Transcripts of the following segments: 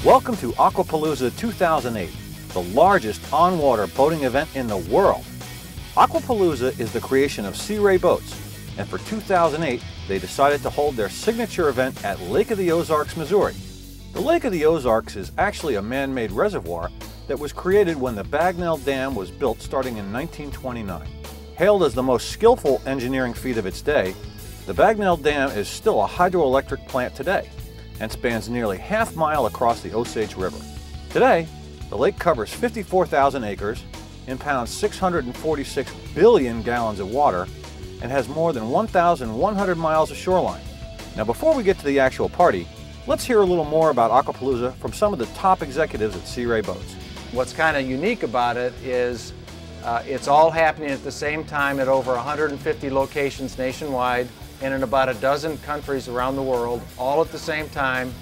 Welcome to Aquapalooza 2008, the largest on-water boating event in the world. Aquapalooza is the creation of Sea Ray boats, and for 2008 they decided to hold their signature event at Lake of the Ozarks, Missouri. The Lake of the Ozarks is actually a man-made reservoir that was created when the Bagnell Dam was built starting in 1929. Hailed as the most skillful engineering feat of its day, the Bagnell Dam is still a hydroelectric plant today and spans nearly half-mile across the Osage River. Today, the lake covers 54,000 acres, impounds 646 billion gallons of water, and has more than 1,100 miles of shoreline. Now, before we get to the actual party, let's hear a little more about Aquapalooza from some of the top executives at Sea Ray Boats. What's kind of unique about it is it's all happening at the same time at over 150 locations nationwide and in about a dozen countries around the world, all at the same time,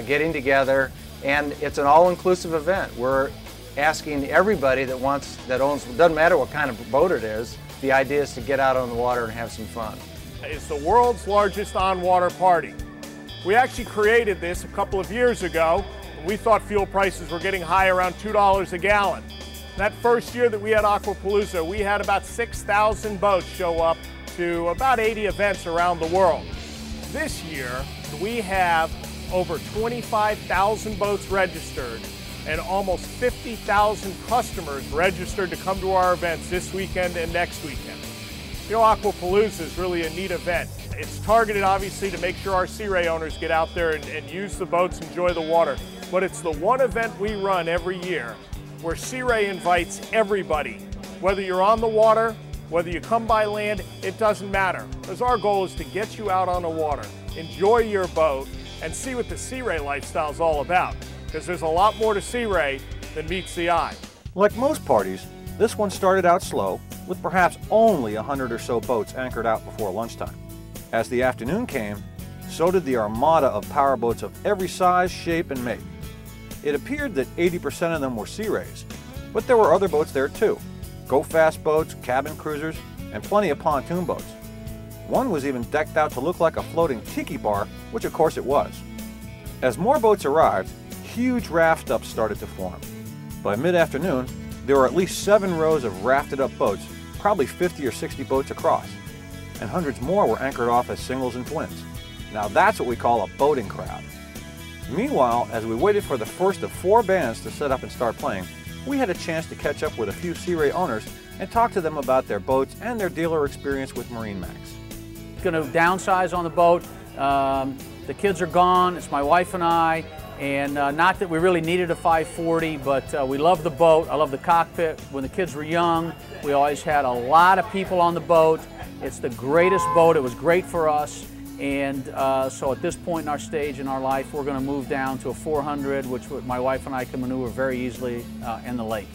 getting together, and it's an all-inclusive event. We're asking everybody that owns, doesn't matter what kind of boat it is, the idea is to get out on the water and have some fun. It's the world's largest on-water party. We actually created this a couple of years ago. We thought fuel prices were getting high, around $2 a gallon. That first year that we had Aquapalooza, we had about 6,000 boats show up to about 80 events around the world. This year, we have over 25,000 boats registered and almost 50,000 customers registered to come to our events this weekend and next weekend. You know, Aquapalooza is really a neat event. It's targeted, obviously, to make sure our Sea Ray owners get out there and use the boats, enjoy the water. But it's the one event we run every year where Sea Ray invites everybody, whether you're on the water, whether you come by land, it doesn't matter. Because our goal is to get you out on the water, enjoy your boat, and see what the Sea Ray lifestyle is all about. Because there's a lot more to Sea Ray than meets the eye. Like most parties, this one started out slow, with perhaps only 100 or so boats anchored out before lunchtime. As the afternoon came, so did the armada of powerboats of every size, shape, and make. It appeared that 80% of them were Sea Rays, but there were other boats there too. Go-fast boats, cabin cruisers, and plenty of pontoon boats. One was even decked out to look like a floating tiki bar, which of course it was. As more boats arrived, huge raft ups started to form. By mid-afternoon, there were at least 7 rows of rafted up boats, probably 50 or 60 boats across, and hundreds more were anchored off as singles and twins. Now that's what we call a boating crowd. Meanwhile, as we waited for the first of 4 bands to set up and start playing, we had a chance to catch up with a few Sea Ray owners and talk to them about their boats and their dealer experience with MarineMax. Going to downsize on the boat. The kids are gone. It's my wife and I, and not that we really needed a 540, but we love the boat. I love the cockpit. When the kids were young, we always had a lot of people on the boat. It's the greatest boat. It was great for us. And so at this point in our stage in our life, we're going to move down to a 400, which my wife and I can maneuver very easily in the lake.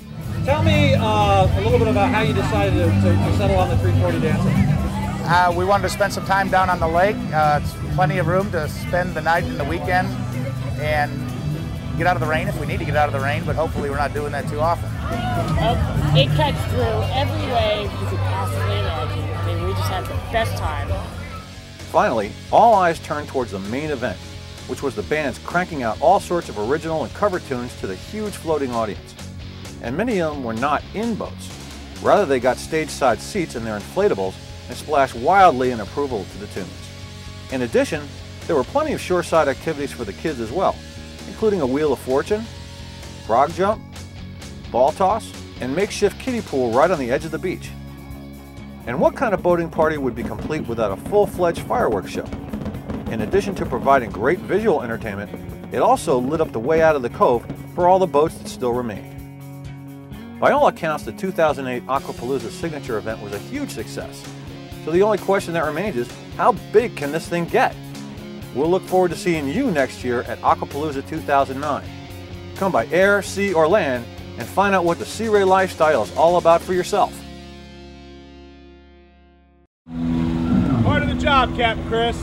Tell me a little bit about how you decided to settle on the 340 dancing. We wanted to spend some time down on the lake. It's plenty of room to spend the night and the weekend and get out of the rain if we need to get out of the rain, but hopefully we're not doing that too often. It cuts through every wave you could possibly imagine, and we just had the best time. Finally, all eyes turned towards the main event, which was the bands cranking out all sorts of original and cover tunes to the huge floating audience. And many of them were not in boats. Rather, they got stage-side seats in their inflatables and splashed wildly in approval to the tunes. In addition, there were plenty of shoreside activities for the kids as well, including a Wheel of Fortune, frog jump, ball toss, and makeshift kiddie pool right on the edge of the beach. And what kind of boating party would be complete without a full-fledged fireworks show? In addition to providing great visual entertainment, it also lit up the way out of the cove for all the boats that still remained. By all accounts, the 2008 Aquapalooza signature event was a huge success. So the only question that remains is, how big can this thing get? We'll look forward to seeing you next year at Aquapalooza 2009. Come by air, sea, or land and find out what the Sea Ray lifestyle is all about for yourself. Part of the job, Captain Chris.